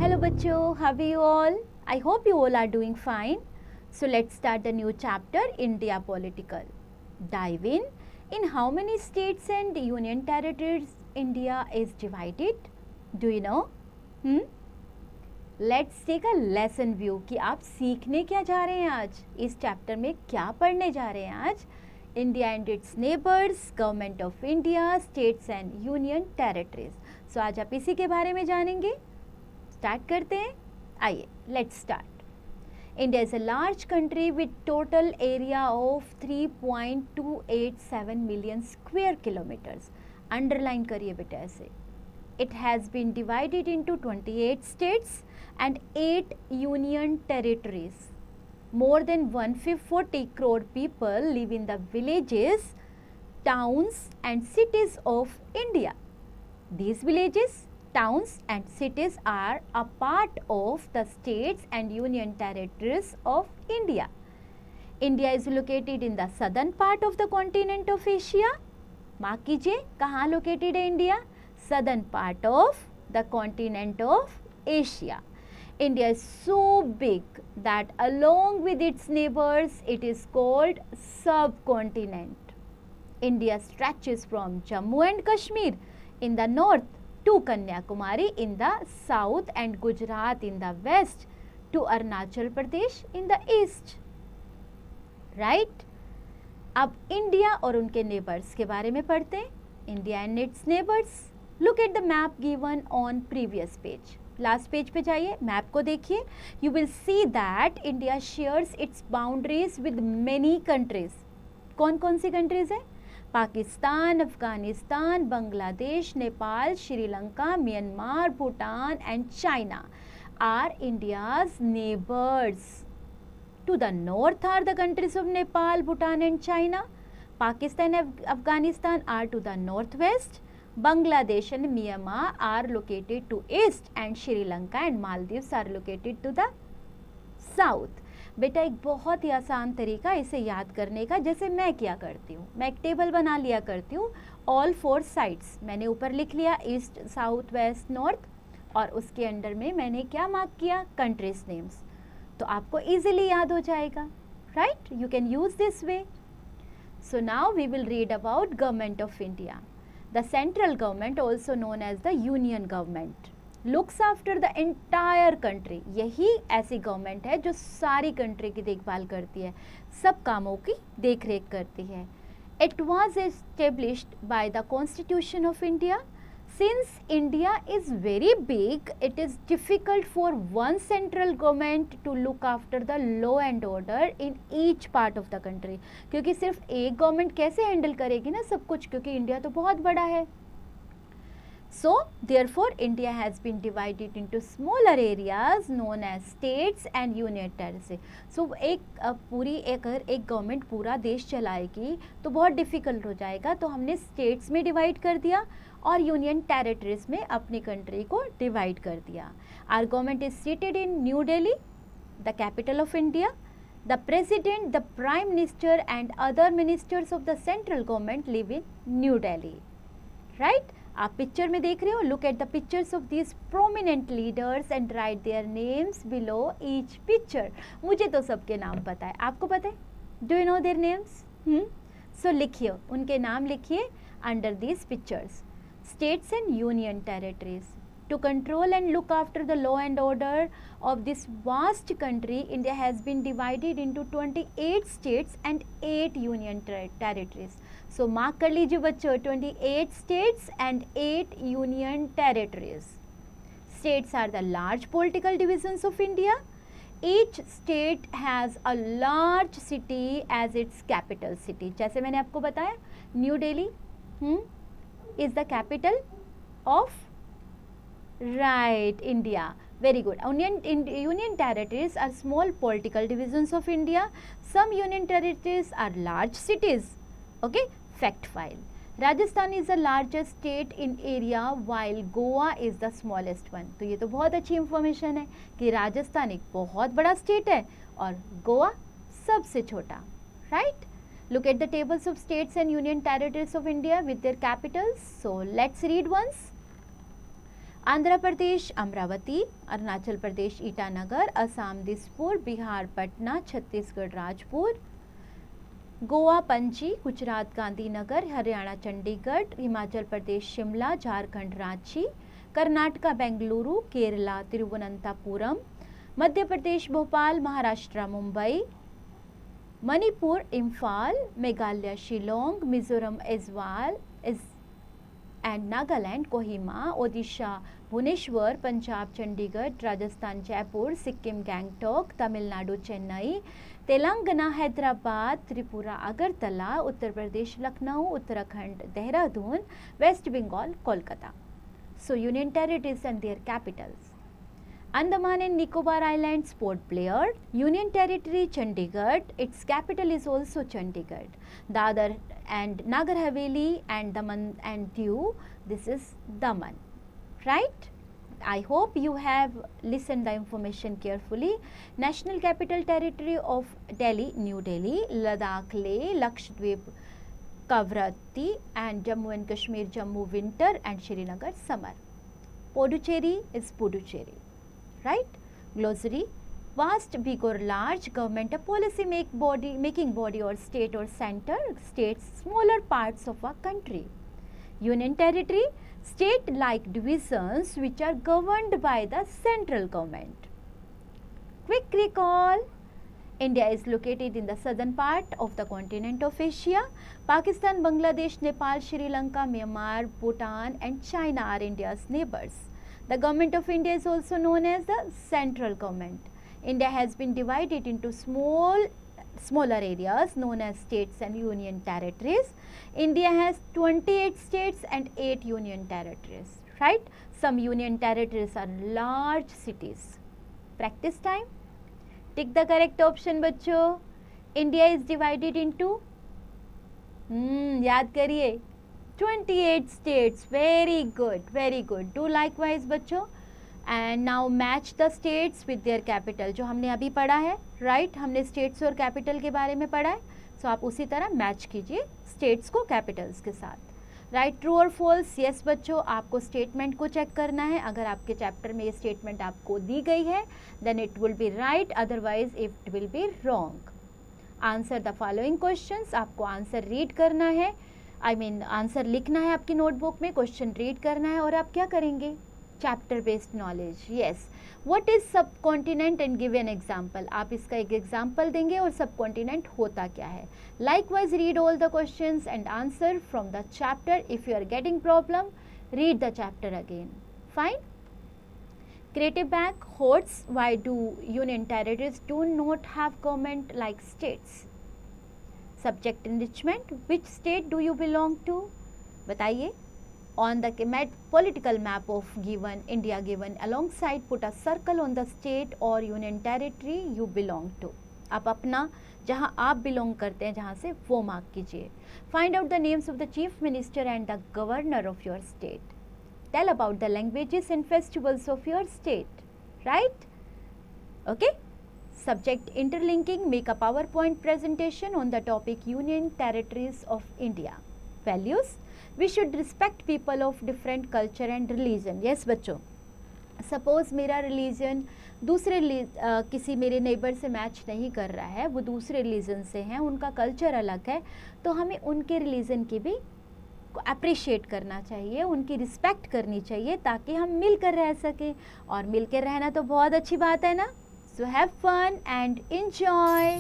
Hello bachcho, how are you all? I hope you all are doing fine. So let's start the new chapter, India Political. Dive in how many states and union territories India is divided? Do you know? Let's take a lesson view कि आप सीखने क्या जा रहे हैं आज, इस chapter में क्या पढ़ने जा रहे हैं आज. India and its neighbours, government of India, states and union territories. So आज आप इसी के बारे में जानेंगे. स्टार्ट करते हैं. आइए, let's start. India is a large country with total area of 3.287 million square kilometers. Underline करिए बेटा ऐसे. It has been divided into 28 states and 8 union territories. More than 140 crore people live in the villages, towns and cities of India. These villages, towns and cities are a part of the states and union territories of India. India is located in the southern part of the continent of Asia. Mark कीजिए, कहाँ located है India? Southern part of the continent of Asia. India is so big that along with its neighbors, it is called subcontinent. India stretches from Jammu and Kashmir in the north to Kanyakumari in the south and Gujarat in the west to Arunachal Pradesh in the east. Right? अब India और उनके neighbours के बारे में पढ़ते हैं. India and its neighbours. Look at the map given on previous page. Last page पे जाइए, मैप को देखिए. You will see that India shares its boundaries with many countries. कौन कौन सी कंट्रीज है? Pakistan, Afghanistan, Bangladesh, Nepal, Sri Lanka, Myanmar, Bhutan and China are India's neighbours. To the north are the countries of Nepal, Bhutan and China. Pakistan and Afghanistan are to the northwest. Bangladesh and Myanmar are located to east and Sri Lanka and Maldives are located to the south. बेटा एक बहुत ही आसान तरीका इसे याद करने का, जैसे मैं क्या करती हूँ, मैं एक टेबल बना लिया करती हूँ. ऑल 4 साइड्स मैंने ऊपर लिख लिया, ईस्ट, साउथ, वेस्ट, नॉर्थ, और उसके अंडर में मैंने क्या मार्क किया? Countries names. तो आपको इजीली याद हो जाएगा. Right? You can use this way. So now we will read about government of India. The central government, also known as the union government, looks after the entire country. यही ऐसी government है जो सारी country की देखभाल करती है, सब कामों की देख रेख करती है. It was established by the constitution of India. Since India is very big, it is difficult for one central government to look after the law and order in each part of the country. क्योंकि सिर्फ एक government कैसे handle करेगी ना सब कुछ, क्योंकि India तो बहुत बड़ा है. So therefore India has been divided into smaller areas known as states and union territories. So अगर एक गवर्नमेंट पूरा देश चलाएगी तो बहुत डिफ़िकल्ट हो जाएगा, तो हमने स्टेट्स में डिवाइड कर दिया और यूनियन टेरिटरीज में अपनी कंट्री को डिवाइड कर दिया. Our government is seated in New Delhi, the capital of India. The president, the prime minister and other ministers of the central government live in New Delhi. Right? आप picture में देख रहे हो. Look at the pictures of these prominent leaders and write their names below each picture. मुझे तो सबके नाम पता है, आपको पता है? Do you know their names? So लिखिए, उनके नाम लिखिए under these pictures. States and union territories. To control and look after the law and order of this vast country, India has been divided into 28 states and 8 union territories. So mark कर लीजिए बच्चों, 28 states and 8 union territories. States are the large political divisions of India. Each state has a large city as its capital city. जैसे मैंने आपको बताया, new Delhi is the capital of India. Very good. Union territories are small political divisions of India. Some union territories are large cities. Okay, fact file. Rajasthan is the largest state in area while Goa is the smallest one. तो ये तो बहुत अच्छी information है कि राजस्थान एक बहुत बड़ा स्टेट है और गोवा सबसे छोटा. Right? Look at the tables of states and union territories of India with their capitals. So let's read once. Andhra Pradesh Amaravati, Arunachal Pradesh Itanagar, Assam Dispur, Bihar Patna, Chhattisgarh Rajpur, Goa Panaji, Gujarat Gandhinagar, Haryana Chandigarh, Himachal Pradesh Shimla, Jharkhand Ranchi, Karnataka Bengaluru, Kerala Thiruvananthapuram, Madhya Pradesh Bhopal, Maharashtra Mumbai, Manipur Imphal, Meghalaya Shillong, Mizoram Aizawl and Nagaland Kohima, Odisha Bhubaneswar, Punjab Chandigarh, Rajasthan Jaipur, Sikkim Gangtok, Tamil Nadu Chennai, Telangana Hyderabad, Tripura Agartala, Uttar Pradesh Lucknow, Uttarakhand Dehradun, West Bengal Kolkata. So union territories and their capitals. Andaman and Nicobar Islands, Port Blair. Union Territory, Chandigarh. Its capital is also Chandigarh. Dadar and Nagar Haveli and Daman and Diu. This is Daman. Right? I hope you have listened the information carefully. National Capital Territory of Delhi, New Delhi. Ladakh, Leh, Lakshadweep, Kavratti, and Jammu and Kashmir, Jammu winter, and Srinagar summer. Puducherry is Puducherry. Right? Glossary. Vast, big or large, government a policy making body or state or center, states smaller parts of a country. Union territory, state like divisions which are governed by the central government. Quick recall. India is located in the southern part of the continent of Asia. Pakistan, Bangladesh, Nepal, Sri Lanka, Myanmar, Bhutan and China are India's neighbors. The government of India is also known as the central government. India has been divided into smaller areas known as states and union territories. India has 28 states and 8 union territories. Right? Some union territories are large cities. Practice time. Tick the correct option बच्चों. India is divided into याद करिए 28 states. Very good, very good. Do likewise बच्चों. And now match the states with their capital. जो हमने अभी पढ़ा है, right? हमने states और capital के बारे में पढ़ा है. So आप उसी तरह match कीजिए states को capitals के साथ. राइट, ट्रू और फॉल्स. यस बच्चों, आपको स्टेटमेंट को चेक करना है. अगर आपके चैप्टर में ये स्टेटमेंट आपको दी गई है then it will be right, otherwise it will be wrong. Answer the following questions. आपको आंसर रीड करना है, आंसर लिखना है आपकी नोटबुक में, क्वेश्चन रीड करना है और आप क्या करेंगे? Chapter based knowledge. Yes. What is subcontinent and give an example. आप इसका एक एग्जाम्पल देंगे और सब कॉन्टिनेंट होता क्या है. Likewise, read all the questions and answer from the chapter. If you are getting problem, read the chapter again. Fine. Creative back. Hordes. Why do union territories do not have government like states? Subject enrichment. Which state do you belong to? बताइए. On the political map of given India given alongside, put a circle on the state or union territory you belong to. आप अपना जहाँ आप belong करते हैं जहाँ से वो मार्क कीजिए. Find out the names of the chief minister and the governor of your state. Tell about the languages and festivals of your state. Right? Okay. Subject interlinking. Make a power point presentation on the topic union territories of India. Values. We should respect people of different culture and religion. Yes बच्चों, suppose मेरा religion दूसरे किसी मेरे neighbour से match नहीं कर रहा है, वो दूसरे रिलीजन से हैं, उनका कल्चर अलग है, तो हमें उनके रिलीजन की भी अप्रिशिएट करना चाहिए, उनकी रिस्पेक्ट करनी चाहिए ताकि हम मिलकर रह सकें. और मिलकर रहना तो बहुत अच्छी बात है ना. So have fun and enjoy.